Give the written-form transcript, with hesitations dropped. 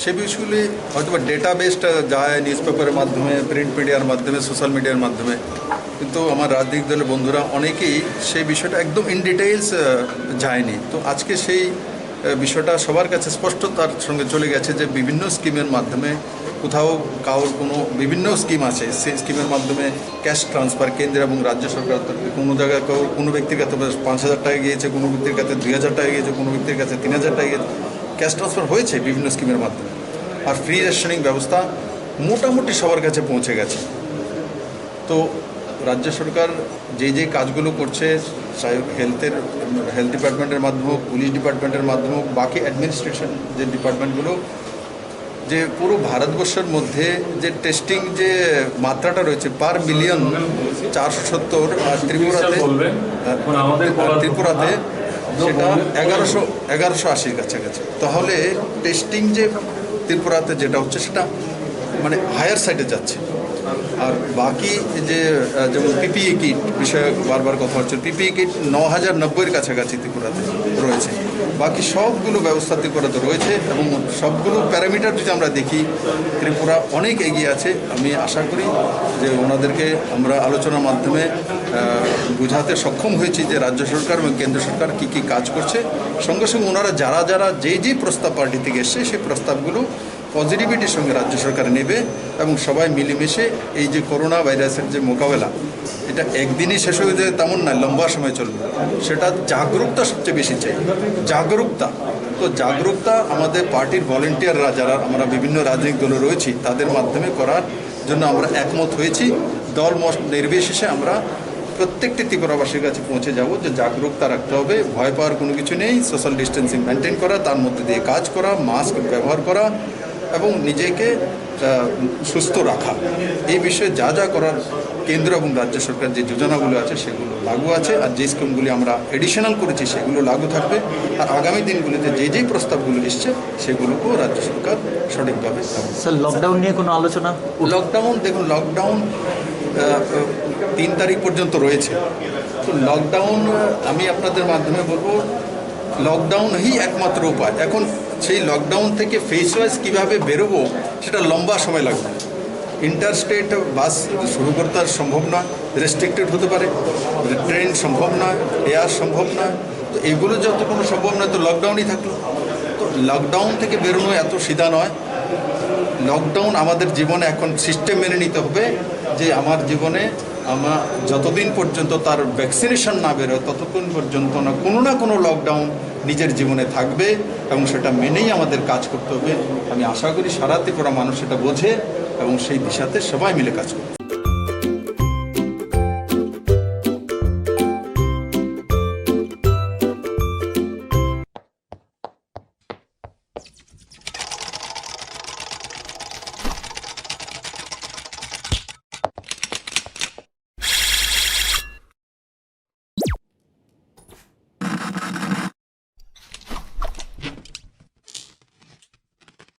সে বিষয়গুলি হয়তো data based যায় নিউজ পেপারের মাধ্যমে, প্রিন্ট মিডিয়ার মাধ্যমে, সোশ্যাল মিডিয়ার মাধ্যমে, কিন্তু আমার রাজনৈতিক দলের বন্ধুরা অনেকেই সেই বিষয়টা একদম ইন ডিটেইলস যায়নি। তো আজকে সেই বিষয়টা সবার কাছে স্পষ্টতার সঙ্গে চলে গেছে যে বিভিন্ন স্কিমের মাধ্যমে কোথাও কারোর কোনো বিভিন্ন স্কিম আছে, সেই স্কিমের মাধ্যমে ক্যাশ ট্রান্সফার কেন্দ্র এবং রাজ্য সরকার তরফে কোনো জায়গায় কোনো ব্যক্তির কাছে 5,000 টাকা গিয়েছে, কোনো ব্যক্তির কাছে 2,000 টাকা গিয়েছে, কোনো ব্যক্তির কাছে 3,000 টাকা গিয়েছে, ক্যাশ ট্রান্সফার হয়েছে বিভিন্ন স্কিমের মাধ্যমে। আর ফ্রি রেশনিং ব্যবস্থা মোটামুটি সবার কাছে পৌঁছে গেছে। তো রাজ্য সরকার যে কাজগুলো করছে, হেলথ ডিপার্টমেন্টের মাধ্যমে হোক, পুলিশ ডিপার্টমেন্টের মাধ্যমে হোক, বাকি অ্যাডমিনিস্ট্রেশন যে ডিপার্টমেন্টগুলো, যে পুরো ভারতবর্ষের মধ্যে যে টেস্টিং যে মাত্রাটা রয়েছে পার মিলিয়ন 470, আর ত্রিপুরাতে সেটা 1180 কাছাকাছি। তাহলে টেস্টিং যে ত্রিপুরাতে যেটা হচ্ছে সেটা মানে হায়ার সাইডে যাচ্ছে। আর বাকি যে যেমন পিপিই কিট বিষয়ে বারবার কথা হচ্ছে, পিপিই কিট 9,090-এর কাছাকাছি ত্রিপুরাতে রয়েছে। বাকি সবগুলো ব্যবস্থা ত্রিপুরাতে রয়েছে এবং সবগুলো প্যারামিটার যদি আমরা দেখি ত্রিপুরা অনেক এগিয়ে আছে। আমি আশা করি যে ওনাদেরকে আমরা আলোচনার মাধ্যমে বোঝাতে সক্ষম হয়েছি যে রাজ্য সরকার এবং কেন্দ্র সরকার কী কী কাজ করছে। সঙ্গে সঙ্গে ওনারা যারা যে প্রস্তাব পার্টি থেকে এসছে সেই প্রস্তাবগুলো পজিটিভিটির সঙ্গে রাজ্য সরকার নেবে এবং সবাই মিলেমিশে এই যে করোনা ভাইরাসের যে মোকাবেলা, এটা একদিনই শেষ হয়ে যায় তেমন নয়, লম্বা সময় চলবে। সেটা জাগরুকতা সবচেয়ে বেশি চাই, জাগরুকতা। তো জাগরুকতা আমাদের পার্টির ভলেন্টিয়াররা যারা আমরা বিভিন্ন রাজনৈতিক দলে রয়েছি তাদের মাধ্যমে করার জন্য আমরা একমত হয়েছি। দল মত নির্বিশেষে আমরা প্রত্যেকটি ত্রিপুরাবাসীর কাছে পৌঁছে যাব যে জাগরুকতা রাখতে হবে, ভয় পাওয়ার কোনো কিছু নেই, সোশ্যাল ডিস্টেন্সিং মেনটেন করা, তার মধ্যে দিয়ে কাজ করা, মাস্ক ব্যবহার করা এবং নিজেকে সুস্থ রাখা, এই বিষয়ে যা করার কেন্দ্র এবং রাজ্য সরকার যে যোজনাগুলো আছে সেগুলো লাগু আছে। আর যে স্কিমগুলি আমরা এডিশনাল করেছি সেগুলো লাগু থাকবে। আর আগামী দিনগুলিতে যে প্রস্তাবগুলো এসছে সেগুলোকেও রাজ্য সরকার সঠিকভাবে। স্যার, লকডাউন নিয়ে কোনো আলোচনা? দেখুন, লকডাউন 3 তারিখ পর্যন্ত রয়েছে। তো লকডাউন আমি আপনাদের মাধ্যমে বলবো, লকডাউনই একমাত্র উপায়। এখন সেই লকডাউন থেকে ফেস ওয়াইজ কীভাবে বেরোবো সেটা লম্বা সময় লাগবে। ইন্টারস্টেট বাস শুরু করতে আর সম্ভব নয়, রেস্ট্রিক্টেড হতে পারে, ট্রেন সম্ভব নয়, এয়ার সম্ভব নয়। তো এগুলো যত কোনো সম্ভব নয় তো লকডাউনই থাকলো। তো লকডাউন থেকে বেরোনো এত সিধা নয়। লকডাউন আমাদের জীবনে এখন সিস্টেম মেনে নিতে হবে যে আমার জীবনে আমার যতদিন পর্যন্ত তার ভ্যাকসিনেশন না বেরোয় ততক্ষণ পর্যন্ত না কোনো লকডাউন নিজের জীবনে থাকবে এবং সেটা মেনেই আমাদের কাজ করতে হবে। আমি আশা করি সারা ত্রিপুরা মানুষ সেটা বোঝে এবং সেই দিশাতে সবাই মিলে কাজ করবে।